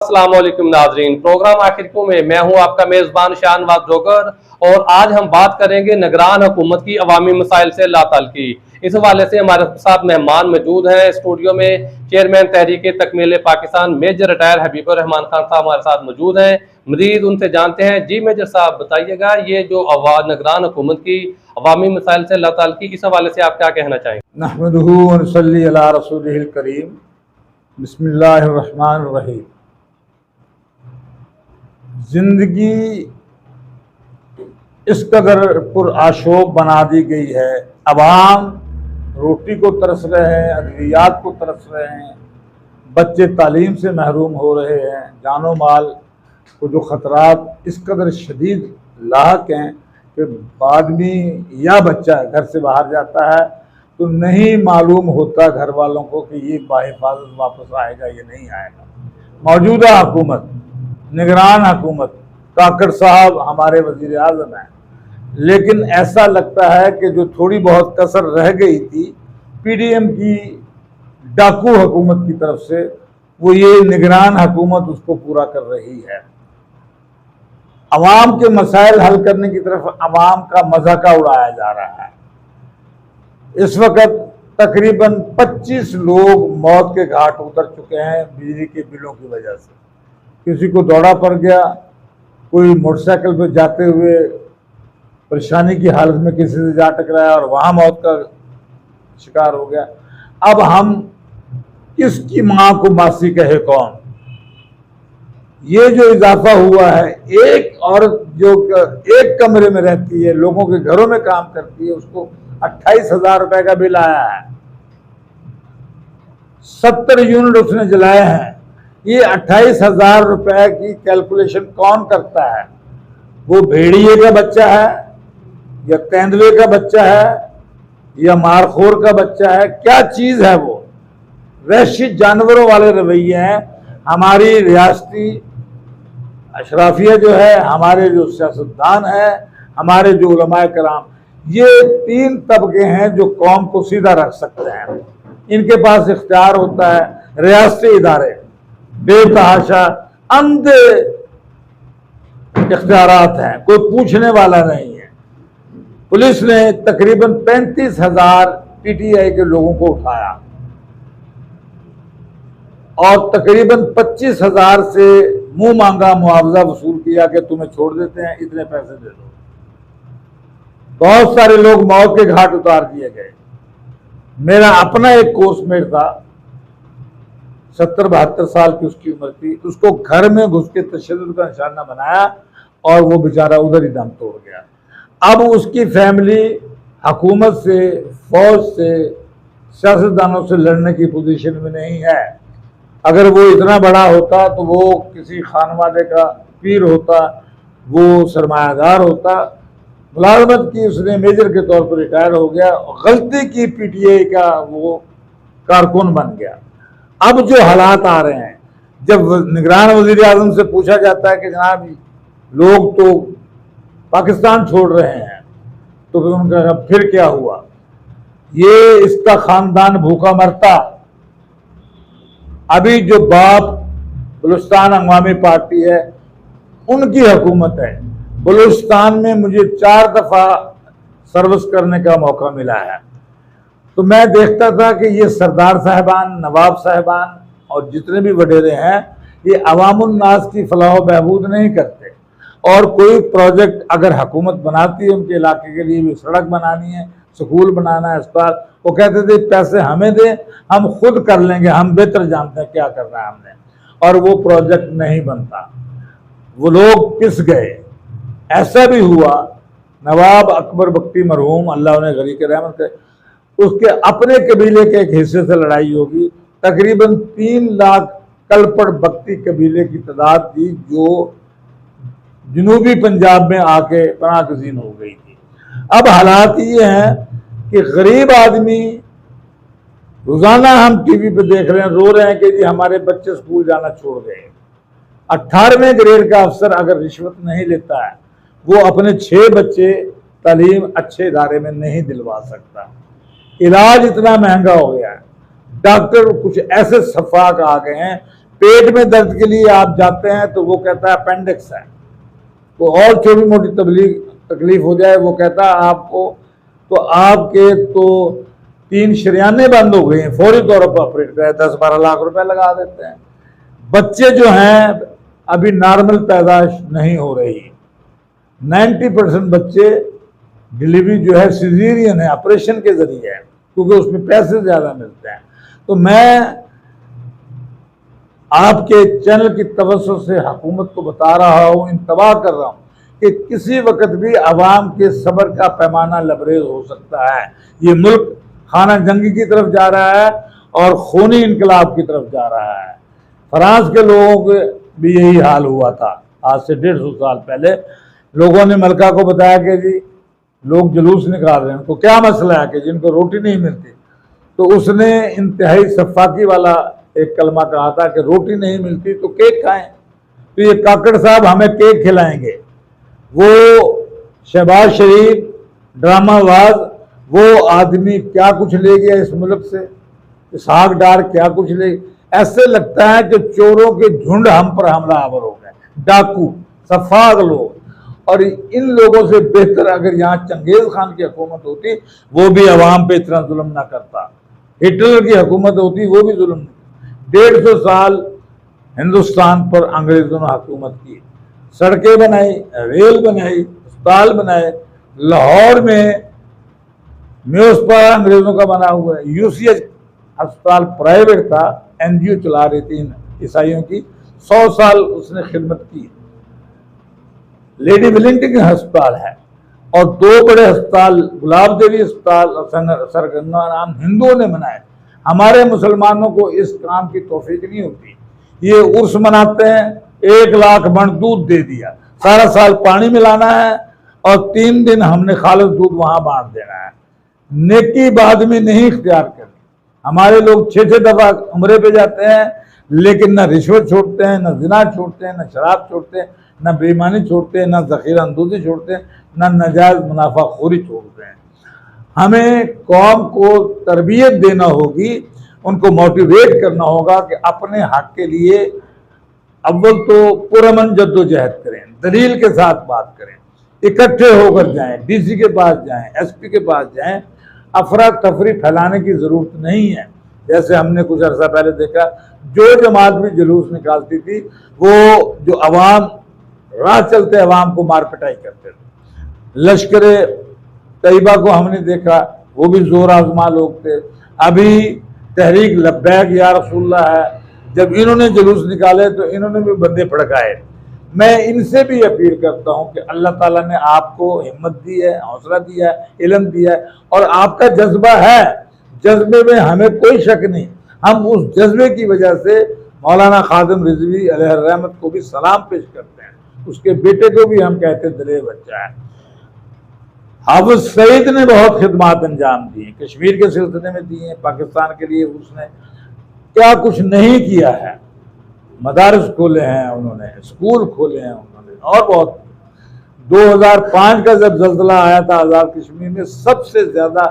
अस्सलाम वालेकुम नाजरीन, प्रोग्राम आखिर क्यों में मैं हूं आपका मेजबान शाहनवाज जोगर और आज हम बात करेंगे निगरान हुकूमत की अवामी मसाइल से लाताल की। इस हवाले से हमारे साथ मेहमान मौजूद हैं स्टूडियो में। चेयरमैन तहरीक तकमील पाकिस्तान मेजर रिटायर हबीबुर रहमान खान साहब हमारे साथ मौजूद हैं। मजीद उनसे जानते हैं। जी मेजर साहब बताइएगा, ये जो निगरान हुकूमत की अवामी मसाइल से लाताल की, इस हवाले से आप क्या कहना चाहेंगे? नहमदुहु व नसल्ली अला रसूलिहिल करीम। बिस्मिल्लाहिर रहमानिर रहीम। जिंदगी इस कदर पुरआशोब बना दी गई है, अवाम रोटी को तरस रहे हैं, अद्वियात को तरस रहे हैं, बच्चे तालीम से महरूम हो रहे हैं, जानो माल को जो ख़तरात इस कदर शदीद लाहक हैं कि आदमी या बच्चा घर से बाहर जाता है तो नहीं मालूम होता घर वालों को कि ये बाहिफाजत वापस आएगा या नहीं आएगा। मौजूदा हुकूमत, निगरान हुकूमत, काकड़ साहब हमारे वजीर आज़म हैं, लेकिन ऐसा लगता है कि जो थोड़ी बहुत कसर रह गई थी PDM की डाकू हुकूमत की तरफ से, वो ये निगरान हुकूमत उसको पूरा कर रही है। अवाम के मसाइल हल करने की तरफ अवाम का मजाका उड़ाया जा रहा है। इस वक्त तकरीबन 25 लोग मौत के घाट उतर चुके हैं बिजली के बिलों की वजह से। किसी को दौड़ा पड़ गया, कोई मोटरसाइकिल पर जाते हुए परेशानी की हालत में किसी से जा टकराया और वहां मौत का शिकार हो गया। अब हम किसकी मां को मासी कहे कौन? ये जो इजाफा हुआ है, एक औरत जो एक कमरे में रहती है, लोगों के घरों में काम करती है, उसको 28,000 रुपए का बिल आया है। 70 यूनिट उसने जलाए हैं। ये 28,000 रुपए की कैलकुलेशन कौन करता है? वो भेड़िए का बच्चा है या तेंदुए का बच्चा है या मारखोर का बच्चा है? क्या चीज है वो? वहशी जानवरों वाले रवैये हैं। हमारी रियासती अशराफिया जो है, हमारे जो सियासतदान है, हमारे जो उलमाए कराम, ये 3 तबके हैं जो कौम को सीधा रख सकते हैं। इनके पास इख्तियार होता है। रियासती इदारे बेतहाशा अंधे इख्तियारात हैं, कोई पूछने वाला नहीं है। पुलिस ने तकरीबन 35,000 PTI के लोगों को उठाया और तकरीबन 25,000 से मुंह मांगा मुआवजा वसूल किया कि तुम्हें छोड़ देते हैं, इतने पैसे दे दो। बहुत सारे लोग मौत के घाट उतार दिए गए। मेरा अपना एक कोर्समेट था, 70-72 साल की उसकी उम्र थी। उसको घर में घुस के तशद्दुद का निशाना बनाया और वो बेचारा उधर ही दम तोड़ गया। अब उसकी फैमिली हुकूमत से, फौज से, सियासतदानों से लड़ने की पोजीशन में नहीं है। अगर वो इतना बड़ा होता तो वो किसी खानवादे का पीर होता, वो सरमायादार होता। मुलाजमत की उसने मेजर के तौर पर रिटायर हो गया और गलती की PTI का वो कारकुन बन गया। अब जो हालात आ रहे हैं, जब निगरान वजीर आजम से पूछा जाता है कि जनाब लोग तो पाकिस्तान छोड़ रहे हैं, तो फिर उनका फिर क्या हुआ? ये इसका खानदान भूखा मरता। अभी जो बाप बलूचिस्तान अवामी पार्टी है, उनकी हुकूमत है। बलूचिस्तान में मुझे 4 दफा सर्विस करने का मौका मिला है, तो मैं देखता था कि ये सरदार साहबान, नवाब साहबान और जितने भी वडेरे हैं, ये अवामुन नास की फलाह बहबूद नहीं करते। और कोई प्रोजेक्ट अगर हुकूमत बनाती है उनके इलाके के लिए, भी सड़क बनानी है, स्कूल बनाना है, अस्पताल, वो कहते थे पैसे हमें दें, हम खुद कर लेंगे, हम बेहतर जानते हैं क्या करना है हमने। और वो प्रोजेक्ट नहीं बनता, वो लोग पिस गए। ऐसा भी हुआ, नवाब अकबर बख्ती मरहूम, अल्लाह उन्हें गनी के रहमत करे, उसके अपने कबीले के एक हिस्से से लड़ाई होगी। तकरीबन 3 लाख कलपड़ बख्ती कबीले की तादाद थी जो जनूबी पंजाब में आके पनाह गजीन हो गई थी। अब हालात ये हैं कि गरीब आदमी, रोजाना हम TV पे देख रहे हैं, रो रहे हैं कि जी हमारे बच्चे स्कूल जाना छोड़ गए। 18वें ग्रेड का अफसर अगर रिश्वत नहीं लेता है, वो अपने 6 बच्चे तालीम अच्छे इदारे में नहीं दिलवा सकता। इलाज इतना महंगा हो गया है, डॉक्टर कुछ ऐसे सफाक आ गए हैं पेट में दर्द के लिए आप जाते हैं तो वो कहता है अपेंडिक्स है, तो और छोटी मोटी तकलीफ हो जाए वो कहता है आपको, तो आपके तो 3 शरियाने बंद हो गए हैं, फौरी तौर पर ऑपरेट करें, 10-12 लाख रुपए लगा देते हैं। बच्चे जो हैं अभी नॉर्मल पैदाइश नहीं हो रही, 90% बच्चे डिलीवरी जो है सिजेरियन है, ऑपरेशन के जरिए है, क्योंकि उसमें पैसे ज्यादा मिलते हैं। तो मैं आपके चैनल की तवज्जो से हुकूमत को बता रहा हूँ, इंतबाह कर रहा हूँ कि किसी वक्त भी अवाम के सब्र का पैमाना लबरेज हो सकता है। ये मुल्क खाना जंगी की तरफ जा रहा है और खूनी इनकलाब की तरफ जा रहा है। फ्रांस के लोगों के भी यही हाल हुआ था। आज से 150 साल पहले लोगों ने मलका को बताया कि जी लोग जुलूस निकाल रहे हैं, तो क्या मसला है कि जिनको रोटी नहीं मिलती, तो उसने इंतहाई सफाकी वाला एक कलमा कहा था कि रोटी नहीं मिलती तो केक खाएं। तो ये काकड़ साहब हमें केक खिलाएंगे, वो शहबाज शरीफ ड्रामाबाज, वो आदमी क्या कुछ ले गया इस मुल्क से, इसहाक डार क्या कुछ ले, ऐसे लगता है कि चोरों के झुंड हम पर हमलावर हो गए, डाकू सफाक लोग। और इन लोगों से बेहतर अगर यहाँ चंगेज खान की हुकूमत होती, वो भी अवाम पे इतना जुल्म ना करता। हिटलर की हुकूमत होती, वो भी जुल्म नहीं। 150 साल हिंदुस्तान पर अंग्रेजों ने हुकूमत की, सड़कें बनाई, रेल बनाई, अस्पताल बनाए। लाहौर में म्यूसपारा अंग्रेजों का बना हुआ है, यूसीएच अस्पताल प्राइवेट था, एनजीओ चला रही थी ईसाइयों की, 100 साल उसने खिदमत की। लेडी विलिंगटन अस्पताल है और 2 बड़े अस्पताल, गुलाब देवी अस्पताल और सरगंगा नाम हिंदुओं ने बनाए। हमारे मुसलमानों को इस काम की तौफीक नहीं होती। ये उर्स मनाते हैं, 1 लाख मण दूध दे दिया, सारा साल पानी मिलाना है और 3 दिन हमने खालिस दूध वहां बांट देना है। नेकी बाद में नहीं इख्तियार करनी। हमारे लोग 6-6 दफा उम्रे पे जाते हैं, लेकिन न रिश्वत छोड़ते हैं, न जिना छोड़ते हैं, न शराब छोड़ते हैं, न बेईमानी छोड़ते हैं, न ज़ख़ीरा अंदोज़ी छोड़ते हैं, न नाजायज़ मुनाफाखोरी छोड़ते हैं। हमें कौम को तरबियत देना होगी, उनको मोटिवेट करना होगा कि अपने हक के लिए अव्वल तो पुरअमन जद्दोजहद करें, दलील के साथ बात करें, इकट्ठे होकर जाएं, डीसी के पास जाएं, एसपी के पास जाएं। अफरा तफरी फैलाने की ज़रूरत नहीं है। जैसे हमने कुछ अर्सा पहले देखा, जो जमात भी जुलूस निकालती थी, वो जो अवाम राह चलते अवाम को मार पिटाई करते थे। लश्कर तैयबा को हमने देखा, वो भी जोर आजमा लोग थे। अभी तहरीक लब्बैक या रसूलुल्लाह है, जब इन्होंने जुलूस निकाले तो इन्होंने भी बंदे भड़काए। मैं इनसे भी अपील करता हूं कि अल्लाह ताला ने आपको हिम्मत दी है, हौसला दिया है, इल्म दिया है और आपका जज्बा है, जज्बे में हमें कोई शक नहीं। हम उस जज्बे की वजह से मौलाना खादिम रिजवी अलैहि रहमत को भी सलाम पेश करते हैं, उसके बेटे को भी हम कहते हैं दलेर बच्चा है। हाफिज सईद ने बहुत खिदमात अंजाम दी हैं, कश्मीर के सिलसिले में दी हैं, पाकिस्तान के लिए उसने क्या कुछ नहीं किया है। मदारस खोले हैं उन्होंने, स्कूल खोले हैं उन्होंने, और बहुत। 2005 का जब जल्जला आया था आज़ाद कश्मीर में, सबसे ज्यादा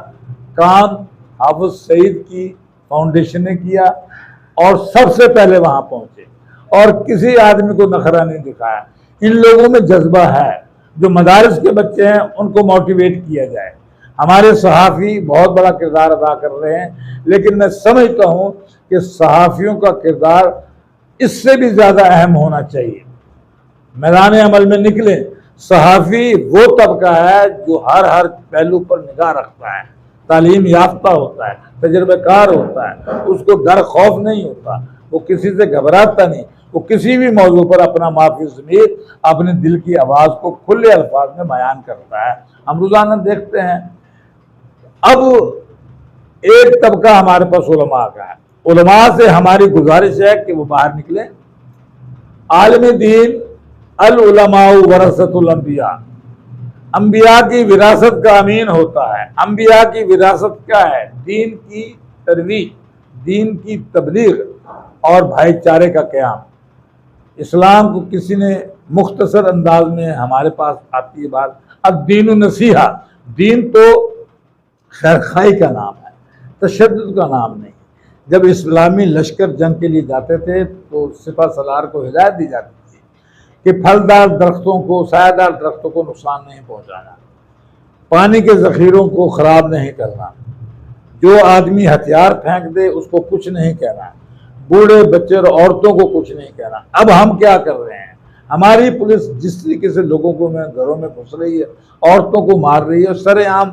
काम हाफिज सईद की फाउंडेशन ने किया और सबसे पहले वहां पहुंचे और किसी आदमी को नखरा नहीं दिखाया। इन लोगों में जज्बा है। जो मदारिस के बच्चे हैं उनको मोटिवेट किया जाए। हमारे सहाफ़ी बहुत बड़ा किरदार अदा कर रहे हैं, लेकिन मैं समझता हूं कि सहाफ़ियों का किरदार इससे भी ज्यादा अहम होना चाहिए। मैदान अमल में निकले। सहाफ़ी वो तबका है जो हर पहलू पर निगाह रखता है, तालीम याफ्ता होता है, तजर्बेकार होता है, उसको डर खौफ नहीं होता, वो किसी से घबराता नहीं, वो किसी भी मौजू पर अपना माफी ज़मीर, अपने दिल की आवाज़ को खुले अल्फाज में बयान करता है। हम रोज़ाना देखते हैं। अब एक तबका हमारे पास उलमा का है। उलमा से हमारी गुजारिश है कि वो बाहर निकले। आलिम दीन अल उलमा वरसतुल अंबिया, अंबिया की विरासत का अमीन होता है। अंबिया की विरासत क्या है? दीन की तरवीज, दीन की तबलीग और भाईचारे का क़याम। इस्लाम को किसी ने मुख्तसर अंदाज में, हमारे पास आती है बात, अब दीन नसीहा, दीन तो खैरखाई का नाम है, तशद्दुद का नाम नहीं। जब इस्लामी लश्कर जंग के लिए जाते थे तो सिपा सलार को हिदायत दी जाती थी कि फलदार दरख्तों को, सायादार दरख्तों को नुकसान नहीं पहुंचाना, पानी के जखीरों को खराब नहीं करना, जो आदमी हथियार फेंक दे उसको कुछ नहीं कहना, बूढ़े बच्चे और औरतों को कुछ नहीं कहना। अब हम क्या कर रहे हैं? हमारी पुलिस जिस तरीके से लोगों को घरों में घुस रही है, औरतों को मार रही है, सरेआम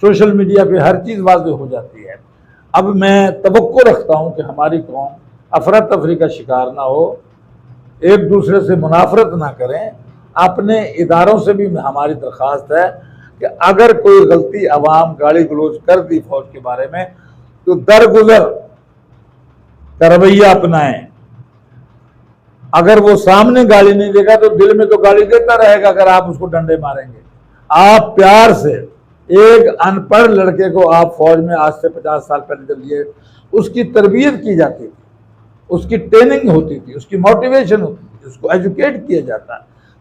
सोशल मीडिया पे हर चीज़ वाज़ेह हो जाती है। अब मैं तवक्को रखता हूँ कि हमारी कौम अफरा तफरी का शिकार ना हो, एक दूसरे से मुनाफरत ना करें। अपने इदारों से भी हमारी दरख्वास्त है कि अगर कोई गलती अवाम गाली गलौज कर दी फौज के बारे में तो दरगुजर का रवैया अपनाएं। अगर वो सामने गाली नहीं देगा तो दिल में तो गाली देता रहेगा अगर आप उसको डंडे मारेंगे। आप प्यार से, एक अनपढ़ लड़के को आप फौज में आज से 50 साल पहले जब लिए, उसकी तरबियत की जाती थी, उसकी ट्रेनिंग होती थी, उसकी मोटिवेशन होती थी, उसको एजुकेट किया जाता,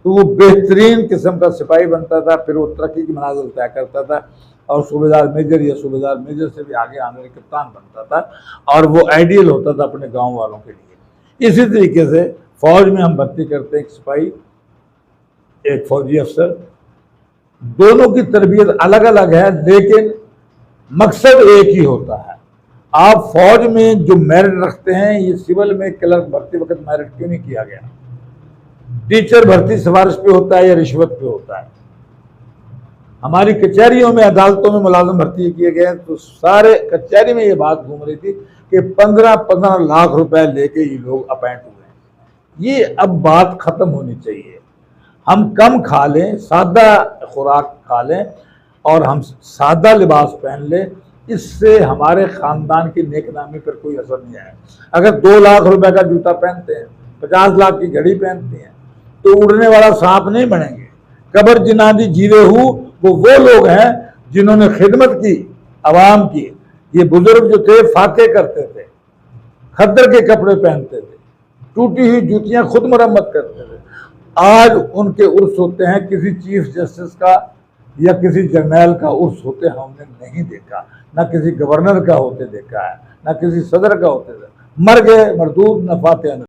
तो वो बेहतरीन किस्म का सिपाही बनता था। फिर वो तरक्की की मनाजिल तय करता था और सूबेदार मेजर या सूबेदार मेजर से भी आगे आने वाले कप्तान बनता था और वो आइडियल होता था अपने गांव वालों के लिए। इसी तरीके से फौज में हम भर्ती करते हैं एक सिपाही, एक फौजी अफसर, दोनों की तरबियत अलग अलग है लेकिन मकसद एक ही होता है। आप फौज में जो मेरिट रखते हैं, ये सिविल में क्लर्क भर्ती वक्त मेरिट क्यों नहीं किया गया? टीचर भर्ती सिफारिश पे होता है या रिश्वत पे होता है? हमारी कचहरियों में, अदालतों में मुलाजिम भर्ती किए गए तो सारे कचहरी में ये बात घूम रही थी कि 15-15 लाख रुपए लेके ये लोग अपॉइंट हुए हैं। ये अब बात खत्म होनी चाहिए। हम कम खा लें, सादा खुराक खा लें और हम सादा लिबास पहन लें, इससे हमारे ख़ानदान की नेकनामी पर कोई असर नहीं आया। अगर 2 लाख रुपए का जूता पहनते हैं, 50 लाख की घड़ी पहनते हैं तो उड़ने वाला सांप नहीं बनेंगे। कबर जिनादी जीवे हूँ वो लोग हैं जिन्होंने खिदमत की आवाम की। ये बुजुर्ग जो थे फाके करते थे, खद्दर के कपड़े पहनते थे, टूटी हुई जूतियां खुद मरम्मत करते थे। आज उनके उर्स होते हैं, किसी चीफ जस्टिस का या किसी जर्नैल का उर्स होते हमने नहीं देखा, ना किसी गवर्नर का होते देखा है, ना किसी सदर का होते देखा। मर गए मरदूद, न फातिहा।